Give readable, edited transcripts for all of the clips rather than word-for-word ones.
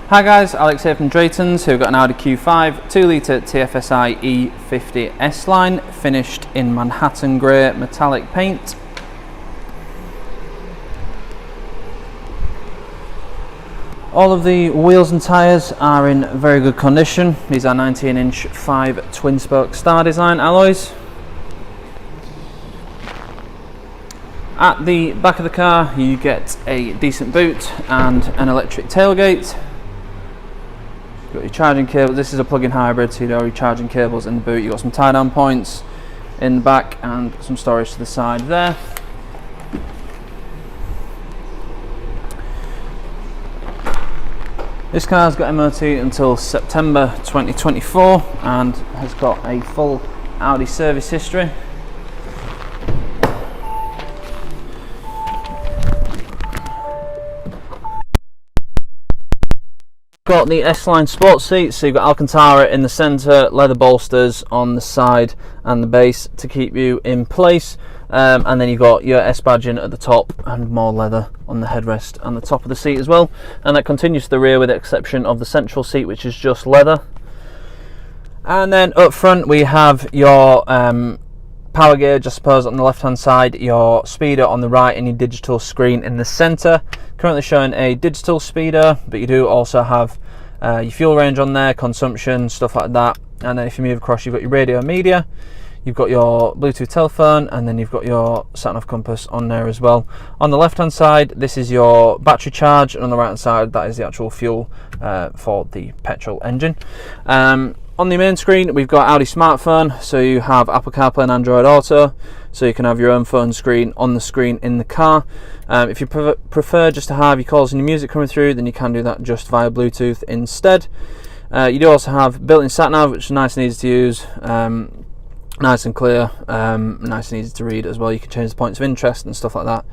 Hi guys, Alex here from Drayton's, who've got an Audi Q5 2-litre TFSIe E50 S-Line, finished in Manhattan Grey metallic paint. All of the wheels and tyres are in very good condition. These are 19-inch 5 twin-spoke Star Design alloys. At the back of the car you get a decent boot and an electric tailgate. You've got your charging cable. This is a plug-in hybrid, so you have your charging cables in the boot. You've got some tie-down points in the back and some storage to the side there. This car's got MOT until September 2024 and has got a full Audi service history. Got the S-Line sports seats, so you've got Alcantara in the centre, leather bolsters on the side and the base to keep you in place, and then you've got your S badging at the top and more leather on the headrest and the top of the seat as well, and that continues to the rear with the exception of the central seat, which is just leather. And then up front we have your power gauge, I suppose, on the left hand side, your speedo on the right and your digital screen in the centre. Currently showing a digital speedo, but you do also have your fuel range on there, consumption, stuff like that. And then if you move across, you've got your radio and media, you've got your Bluetooth telephone, and then you've got your sat-nav compass on there as well. On the left hand side, this is your battery charge, and on the right hand side, that is the actual fuel for the petrol engine. On the main screen we've got Audi smartphone, so you have Apple CarPlay and Android Auto, so you can have your own phone screen on the screen in the car. If you prefer just to have your calls and your music coming through, then you can do that just via Bluetooth instead. You do also have built-in sat-nav, which is nice and easy to use, nice and clear, nice and easy to read as well. You can change the points of interest and stuff like that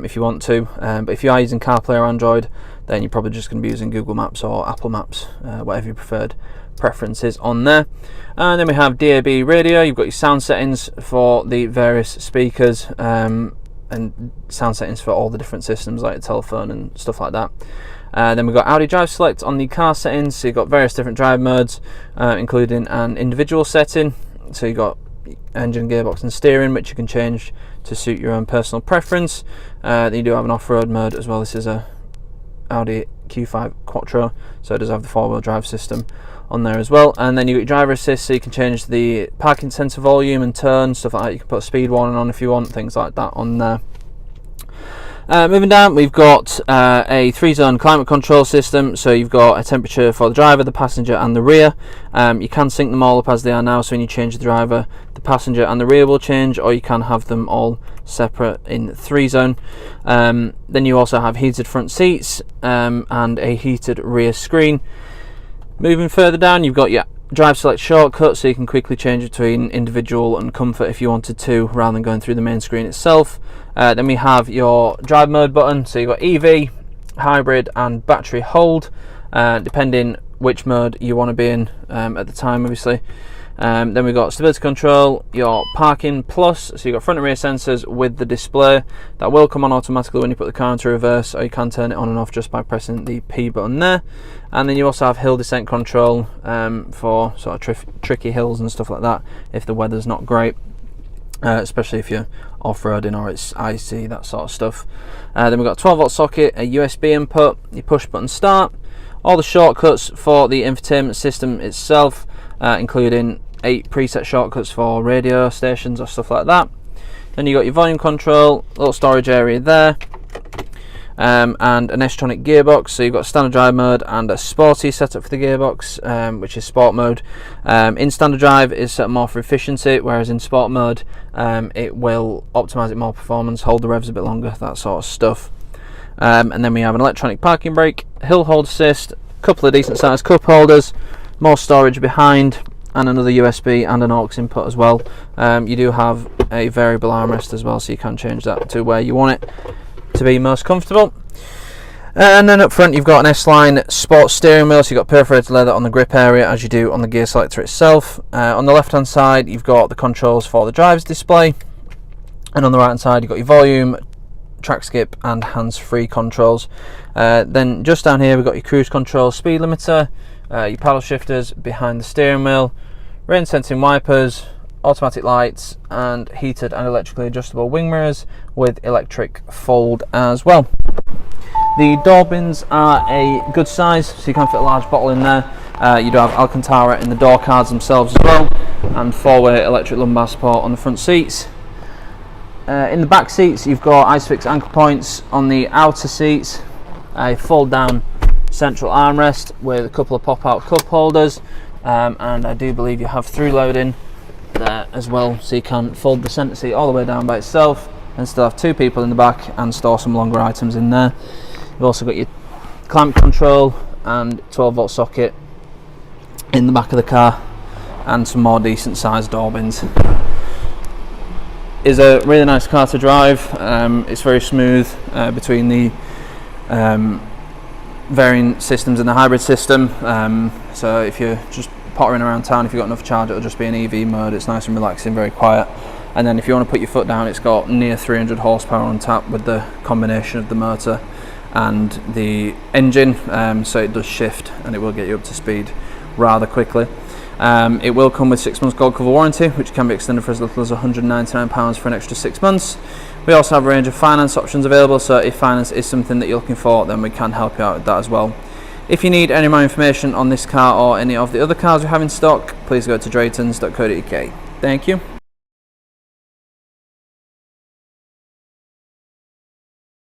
if you want to, but if you are using CarPlay or Android, then you're probably just going to be using Google Maps or Apple Maps, whatever your preferred preferences on there. And then we have DAB radio. You've got your sound settings for the various speakers, and sound settings for all the different systems like telephone and stuff like that. Then we've got Audi Drive Select on the car settings, so you've got various different drive modes, including an individual setting, so you've got engine, gearbox and steering, which you can change to suit your own personal preference. Then you do have an off-road mode as well. This is a Audi Q5 Quattro, so it does have the four-wheel drive system on there as well. And then you've got your driver assist, so you can change the parking sensor volume and tone, stuff like that. You can put a speed warning on if you want, things like that on there. Moving down, we've got a 3-zone climate control system, so you've got a temperature for the driver, the passenger and the rear. You can sync them all up as they are now, so when you change the driver, the passenger and the rear will change, or you can have them all separate in 3-zone. Then you also have heated front seats and a heated rear screen. Moving further down, you've got your Drive Select shortcut, so you can quickly change between individual and comfort if you wanted to, rather than going through the main screen itself. Then we have your drive mode button, so you've got EV, hybrid and battery hold, depending which mode you want to be in at the time, obviously. Then we've got stability control, your parking plus, so you've got front and rear sensors with the display. That will come on automatically when you put the car into reverse, or you can turn it on and off just by pressing the P button there. And then you also have hill descent control for sort of tricky hills and stuff like that if the weather's not great, especially if you're off-roading or it's icy, that sort of stuff. Then we've got a 12-volt socket, a USB input, your push button start, all the shortcuts for the infotainment system itself, including 8 preset shortcuts for radio stations or stuff like that. Then you got your volume control, little storage area there, and an Tronic gearbox, so you've got standard drive mode and a sporty setup for the gearbox, which is sport mode. In standard drive is set more for efficiency, whereas in sport mode it will optimize it more performance, hold the revs a bit longer, that sort of stuff. And then we have an electronic parking brake, hill hold assist, a couple of decent sized cup holders, more storage behind, and another USB and an aux input as well. You do have a variable armrest as well, so you can change that to where you want it to be most comfortable. And then up front you've got an S-Line sports steering wheel, so you've got perforated leather on the grip area as you do on the gear selector itself. On the left hand side you've got the controls for the driver's display, and on the right hand side you've got your volume, track skip and hands-free controls. Then just down here we've got your cruise control, speed limiter, your paddle shifters behind the steering wheel, rain sensing wipers, automatic lights, and heated and electrically adjustable wing mirrors with electric fold as well. The door bins are a good size, so you can fit a large bottle in there. You do have Alcantara in the door cards themselves as well, and 4-way electric lumbar support on the front seats. In the back seats you've got ISOFIX anchor points on the outer seats, a fold down central armrest with a couple of pop out cup holders, and I do believe you have through loading there as well, so you can fold the centre seat all the way down by itself and still have 2 people in the back and store some longer items in there. You've also got your clamp control and 12-volt socket in the back of the car, and some more decent sized door bins. It's a really nice car to drive. It's very smooth between the variant systems and the hybrid system, so if you're just pottering around town, if you've got enough charge, it'll just be an EV mode. It's nice and relaxing, very quiet. And then if you want to put your foot down, it's got near 300 horsepower on tap with the combination of the motor and the engine, so it does shift and it will get you up to speed rather quickly. It will come with 6 months gold cover warranty, which can be extended for as little as £199 for an extra 6 months. We also have a range of finance options available, so if finance is something that you're looking for, then we can help you out with that as well. If you need any more information on this car or any of the other cars we have in stock, please go to draytons.co.uk. Thank you.